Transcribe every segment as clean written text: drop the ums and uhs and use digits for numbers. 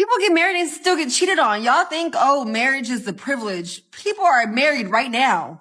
People get married and still get cheated on. Y'all think, oh, marriage is the privilege. People are married right now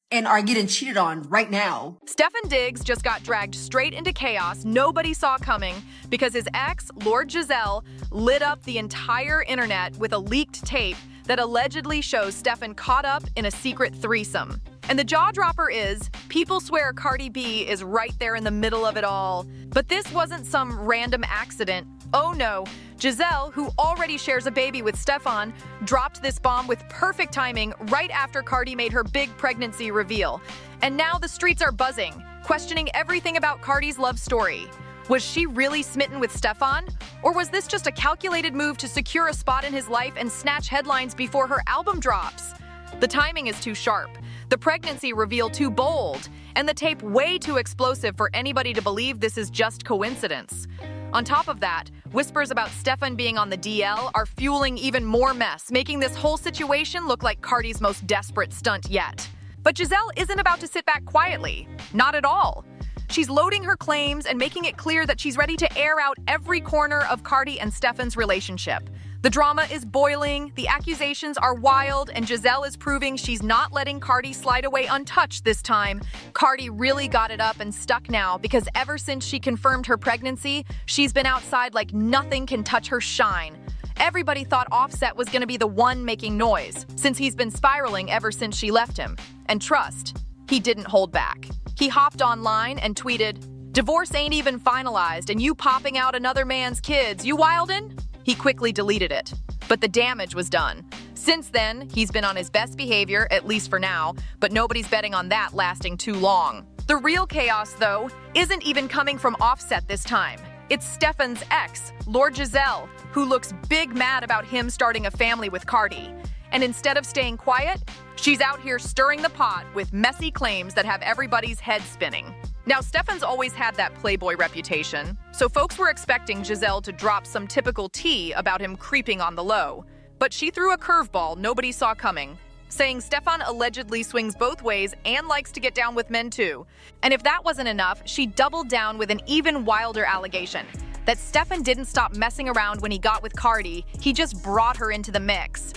and are getting cheated on right now. Stefon Diggs just got dragged straight into chaos nobody saw coming because his ex, Lord Jazelle, lit up the entire internet with a leaked tape that allegedly shows Stefon caught up in a secret threesome. And the jaw-dropper is, people swear Cardi B is right there in the middle of it all. But this wasn't some random accident. Oh no, Jazelle, who already shares a baby with Stefon, dropped this bomb with perfect timing right after Cardi made her big pregnancy reveal. And now the streets are buzzing, questioning everything about Cardi's love story. Was she really smitten with Stefon? Or was this just a calculated move to secure a spot in his life and snatch headlines before her album drops? The timing is too sharp, the pregnancy reveal too bold, and the tape way too explosive for anybody to believe this is just coincidence. On top of that, whispers about Stefon being on the DL are fueling even more mess, making this whole situation look like Cardi's most desperate stunt yet. But Jazelle isn't about to sit back quietly. Not at all. She's loading her claims and making it clear that she's ready to air out every corner of Cardi and Stefon's relationship. The drama is boiling, the accusations are wild, and Jazelle is proving she's not letting Cardi slide away untouched this time. Cardi really got it up and stuck now because ever since she confirmed her pregnancy, she's been outside like nothing can touch her shine. Everybody thought Offset was gonna be the one making noise, since he's been spiraling ever since she left him. And trust, he didn't hold back. He hopped online and tweeted, "Divorce ain't even finalized and you popping out another man's kids, you wildin'?" He quickly deleted it, but the damage was done. Since then, he's been on his best behavior, at least for now, but nobody's betting on that lasting too long. The real chaos, though, isn't even coming from Offset this time. It's Stefon's ex, Lord Jazelle, who looks big mad about him starting a family with Cardi. And instead of staying quiet, she's out here stirring the pot with messy claims that have everybody's head spinning. Now, Stefon's always had that playboy reputation, so folks were expecting Jazelle to drop some typical tea about him creeping on the low. But she threw a curveball nobody saw coming, saying Stefon allegedly swings both ways and likes to get down with men too. And if that wasn't enough, she doubled down with an even wilder allegation, that Stefon didn't stop messing around when he got with Cardi, he just brought her into the mix.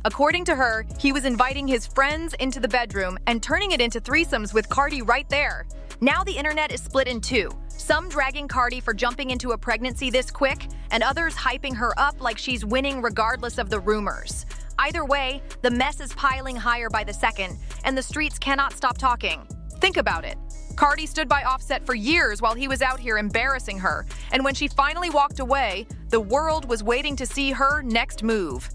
According to her, he was inviting his friends into the bedroom and turning it into threesomes with Cardi right there. Now the internet is split in two, some dragging Cardi for jumping into a pregnancy this quick, and others hyping her up like she's winning regardless of the rumors. Either way, the mess is piling higher by the second, and the streets cannot stop talking. Think about it. Cardi stood by Offset for years while he was out here embarrassing her, and when she finally walked away, the world was waiting to see her next move.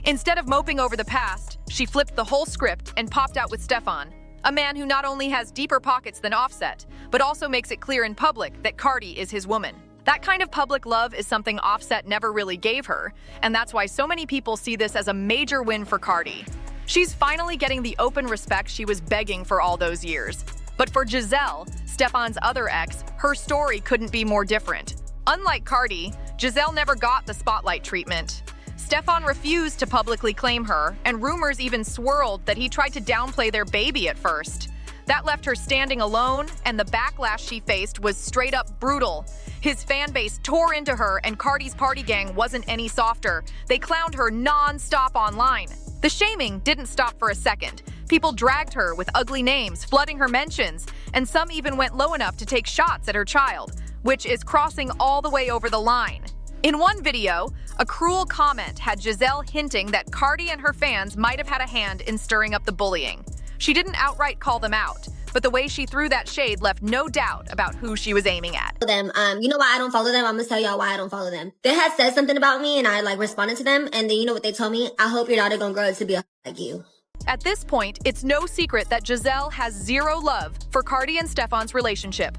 Instead of moping over the past, she flipped the whole script and popped out with Stefon, a man who not only has deeper pockets than Offset, but also makes it clear in public that Cardi is his woman. That kind of public love is something Offset never really gave her, and that's why so many people see this as a major win for Cardi. She's finally getting the open respect she was begging for all those years. But for Jazelle, Stefon's other ex, her story couldn't be more different. Unlike Cardi, Jazelle never got the spotlight treatment. Stefon refused to publicly claim her, and rumors even swirled that he tried to downplay their baby at first. That left her standing alone, and the backlash she faced was straight up brutal. His fan base tore into her, and Cardi's party gang wasn't any softer. They clowned her non-stop online. The shaming didn't stop for a second. People dragged her with ugly names, flooding her mentions, and some even went low enough to take shots at her child, which is crossing all the way over the line. In one video, a cruel comment had Jazelle hinting that Cardi and her fans might have had a hand in stirring up the bullying. She didn't outright call them out, but the way she threw that shade left no doubt about who she was aiming at. You know why I don't follow them? I'm gonna tell y'all why I don't follow them. They had said something about me and I responded to them, and then you know what they told me? I hope your daughter gonna grow up to be a like you. At this point, it's no secret that Jazelle has zero love for Cardi and Stefon's relationship.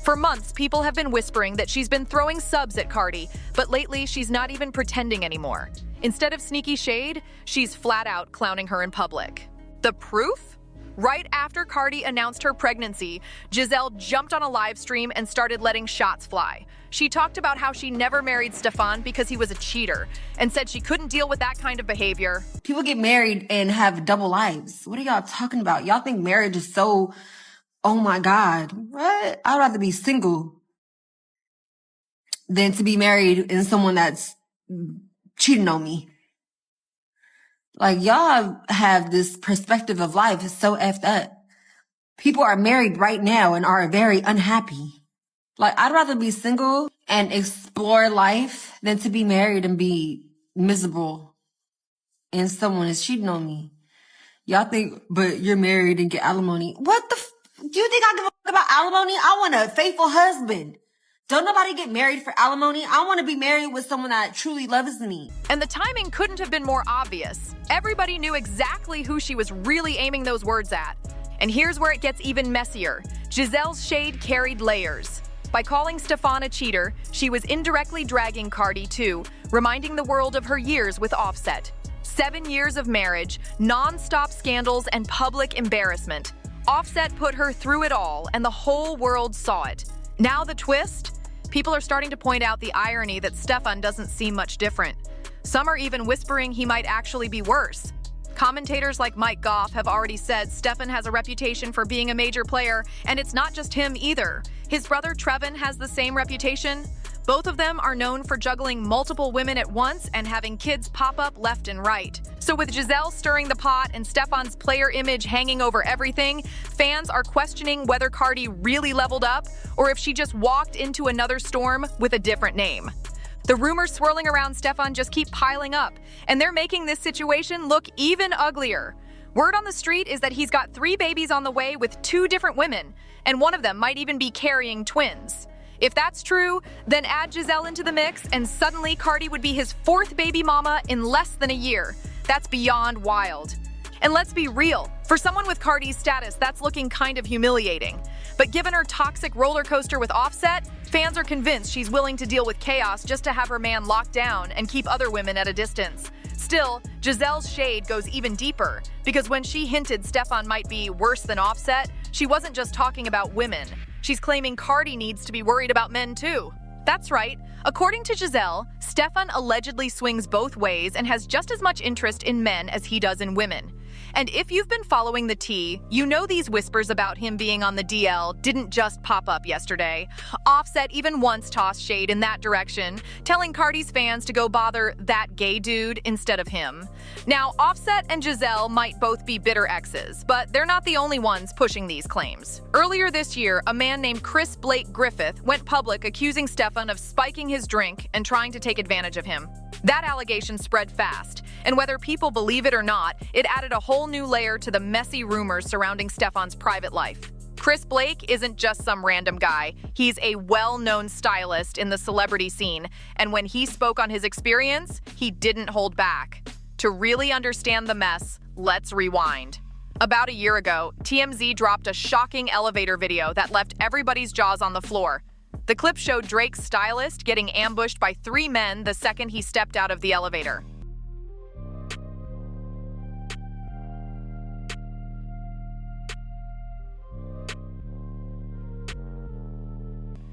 For months, people have been whispering that she's been throwing subs at Cardi, but lately she's not even pretending anymore. Instead of sneaky shade, she's flat out clowning her in public. The proof? Right after Cardi announced her pregnancy, Jazelle jumped on a live stream and started letting shots fly. She talked about how she never married Stefon because he was a cheater, and said she couldn't deal with that kind of behavior. People get married and have double lives. What are y'all talking about? Y'all think marriage is so, oh my God, what? I'd rather be single than to be married in someone that's cheating on me. Like, y'all have this perspective of life. It's so effed up. People are married right now and are very unhappy. Like, I'd rather be single and explore life than to be married and be miserable and someone is cheating on me. Y'all think, but you're married and get alimony. What the do you think I give a fuck about alimony? I want a faithful husband. Don't nobody get married for alimony. I want to be married with someone that truly loves me. And the timing couldn't have been more obvious. Everybody knew exactly who she was really aiming those words at. And here's where it gets even messier. Jazelle's shade carried layers. By calling Stefon a cheater, she was indirectly dragging Cardi too, reminding the world of her years with Offset. 7 years of marriage, non-stop scandals, and public embarrassment. Offset put her through it all, and the whole world saw it. Now the twist? People are starting to point out the irony that Stefon doesn't seem much different. Some are even whispering he might actually be worse. Commentators like Mike Goff have already said Stefon has a reputation for being a major player, and it's not just him either. His brother Trevin has the same reputation. Both of them are known for juggling multiple women at once and having kids pop up left and right. So with Jazelle stirring the pot and Stefon's player image hanging over everything, fans are questioning whether Cardi really leveled up or if she just walked into another storm with a different name. The rumors swirling around Stefon just keep piling up, and they're making this situation look even uglier. Word on the street is that he's got 3 babies on the way with 2 different women, and one of them might even be carrying twins. If that's true, then add Jazelle into the mix, and suddenly Cardi would be his 4th baby mama in less than a year. That's beyond wild. And let's be real, for someone with Cardi's status, that's looking kind of humiliating. But given her toxic roller coaster with Offset, fans are convinced she's willing to deal with chaos just to have her man locked down and keep other women at a distance. Still, Jazelle's shade goes even deeper, because when she hinted Stefon might be worse than Offset, she wasn't just talking about women. She's claiming Cardi needs to be worried about men too. That's right. According to Jazelle, Stefon allegedly swings both ways and has just as much interest in men as he does in women. And if you've been following the tea, you know these whispers about him being on the DL didn't just pop up yesterday. Offset even once tossed shade in that direction, telling Cardi's fans to go bother that gay dude instead of him. Now, Offset and Jazelle might both be bitter exes, but they're not the only ones pushing these claims. Earlier this year, a man named Chris Blake Griffith went public accusing Stefon of spiking his drink and trying to take advantage of him. That allegation spread fast, and whether people believe it or not, it added a whole new layer to the messy rumors surrounding Stefon's private life. Chris Blake isn't just some random guy. He's a well-known stylist in the celebrity scene, and when he spoke on his experience, he didn't hold back. To really understand the mess, let's rewind. About a year ago, TMZ dropped a shocking elevator video that left everybody's jaws on the floor. The clip showed Drake's stylist getting ambushed by 3 men the second he stepped out of the elevator.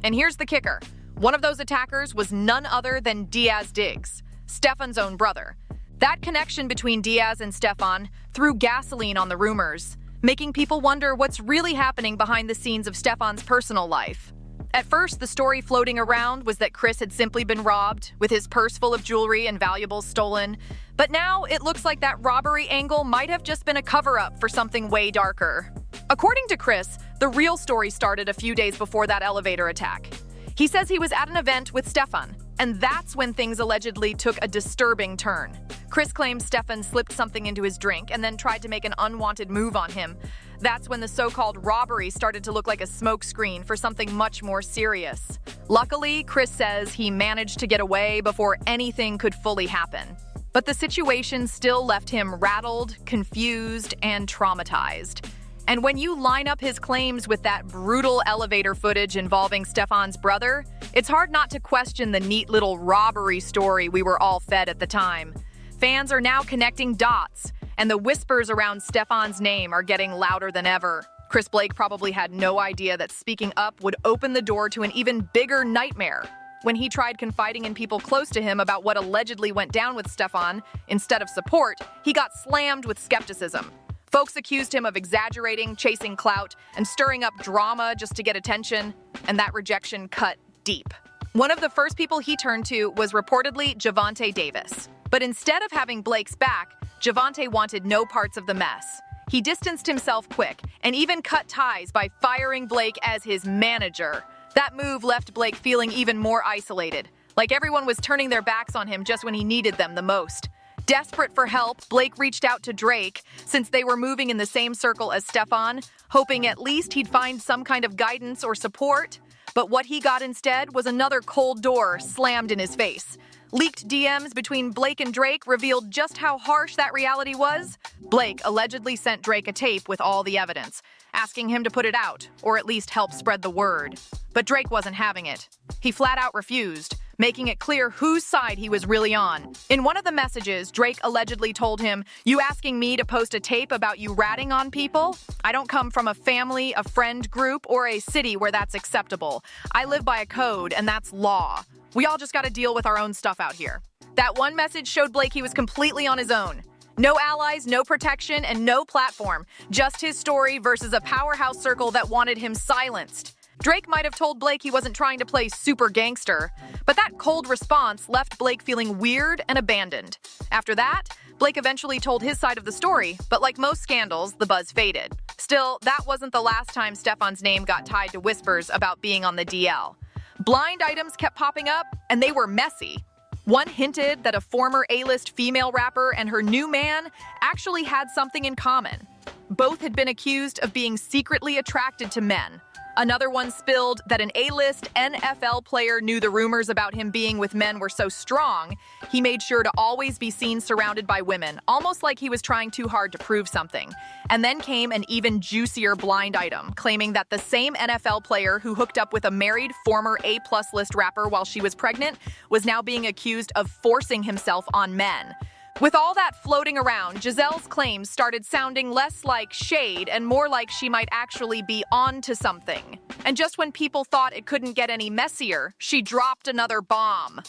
And here's the kicker. One of those attackers was none other than Diggs, Stefon's own brother. That connection between Diaz and Stefon threw gasoline on the rumors, making people wonder what's really happening behind the scenes of Stefon's personal life. At first, the story floating around was that Chris had simply been robbed, with his purse full of jewelry and valuables stolen. But now it looks like that robbery angle might have just been a cover-up for something way darker. According to Chris, the real story started a few days before that elevator attack. He says he was at an event with Stefon, and that's when things allegedly took a disturbing turn. Chris claims Stefon slipped something into his drink and then tried to make an unwanted move on him. That's when the so-called robbery started to look like a smokescreen for something much more serious. Luckily, Chris says he managed to get away before anything could fully happen. But the situation still left him rattled, confused, and traumatized. And when you line up his claims with that brutal elevator footage involving Stefon's brother, it's hard not to question the neat little robbery story we were all fed at the time. Fans are now connecting dots, and the whispers around Stefon's name are getting louder than ever. Chris Blake probably had no idea that speaking up would open the door to an even bigger nightmare. When he tried confiding in people close to him about what allegedly went down with Stefon, instead of support, he got slammed with skepticism. Folks accused him of exaggerating, chasing clout, and stirring up drama just to get attention, and that rejection cut deep. One of the first people he turned to was reportedly Javante Davis. But instead of having Blake's back, Javante wanted no parts of the mess. He distanced himself quick and even cut ties by firing Blake as his manager. That move left Blake feeling even more isolated, like everyone was turning their backs on him just when he needed them the most. Desperate for help, Blake reached out to Drake, since they were moving in the same circle as Stefon, hoping at least he'd find some kind of guidance or support. But what he got instead was another cold door slammed in his face. Leaked DMs between Blake and Drake revealed just how harsh that reality was. Blake allegedly sent Drake a tape with all the evidence, asking him to put it out, or at least help spread the word. But Drake wasn't having it. He flat out refused, making it clear whose side he was really on. In one of the messages, Drake allegedly told him, "You asking me to post a tape about you ratting on people? I don't come from a family, a friend group, or a city where that's acceptable. I live by a code, and that's law. We all just gotta deal with our own stuff out here." That one message showed Blake he was completely on his own. No allies, no protection, and no platform. Just his story versus a powerhouse circle that wanted him silenced. Drake might have told Blake he wasn't trying to play super gangster, but that cold response left Blake feeling weird and abandoned. After that, Blake eventually told his side of the story, but like most scandals, the buzz faded. Still, that wasn't the last time Stefon's name got tied to whispers about being on the DL. Blind items kept popping up, and they were messy. One hinted that a former A-list female rapper and her new man actually had something in common. Both had been accused of being secretly attracted to men. Another one spilled that an A-list NFL player knew the rumors about him being with men were so strong, he made sure to always be seen surrounded by women, almost like he was trying too hard to prove something. And then came an even juicier blind item, claiming that the same NFL player who hooked up with a married former A-plus list rapper while she was pregnant was now being accused of forcing himself on men. With all that floating around, Jazelle's claims started sounding less like shade and more like she might actually be onto something. And just when people thought it couldn't get any messier, she dropped another bomb.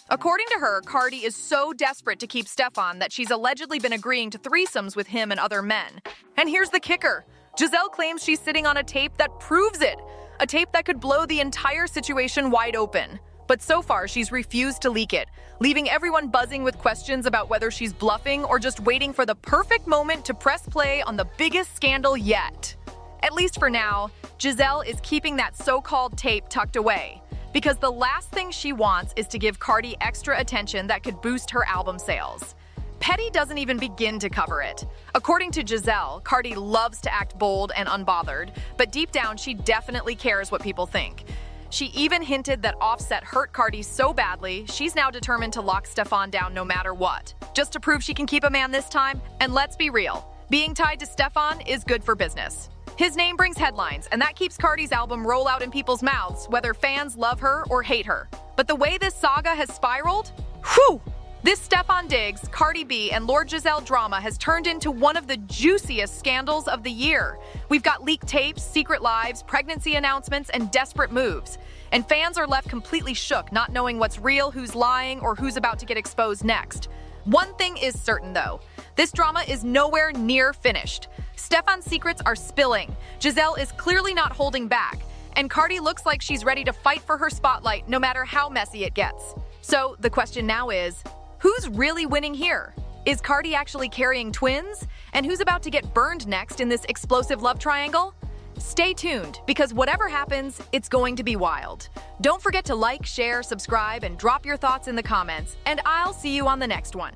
According to her, Cardi is so desperate to keep Stefon that she's allegedly been agreeing to threesomes with him and other men. And here's the kicker. Jazelle claims she's sitting on a tape that proves it. A tape that could blow the entire situation wide open. But so far, she's refused to leak it, leaving everyone buzzing with questions about whether she's bluffing or just waiting for the perfect moment to press play on the biggest scandal yet. At least for now, Jazelle is keeping that so-called tape tucked away, because the last thing she wants is to give Cardi extra attention that could boost her album sales. Petty doesn't even begin to cover it. According to Jazelle, Cardi loves to act bold and unbothered, but deep down she definitely cares what people think. She even hinted that Offset hurt Cardi so badly, she's now determined to lock Stefon down no matter what, just to prove she can keep a man this time. And let's be real, being tied to Stefon is good for business. His name brings headlines, and that keeps Cardi's album roll out in people's mouths, whether fans love her or hate her. But the way this saga has spiraled, whew! This Stefon Diggs, Cardi B, and Lord Jazelle drama has turned into one of the juiciest scandals of the year. We've got leaked tapes, secret lives, pregnancy announcements, and desperate moves. And fans are left completely shook, not knowing what's real, who's lying, or who's about to get exposed next. One thing is certain, though. This drama is nowhere near finished. Stefon's secrets are spilling. Jazelle is clearly not holding back. And Cardi looks like she's ready to fight for her spotlight, no matter how messy it gets. So the question now is, who's really winning here? Is Cardi actually carrying twins? And who's about to get burned next in this explosive love triangle? Stay tuned, because whatever happens, it's going to be wild. Don't forget to like, share, subscribe, and drop your thoughts in the comments, and I'll see you on the next one.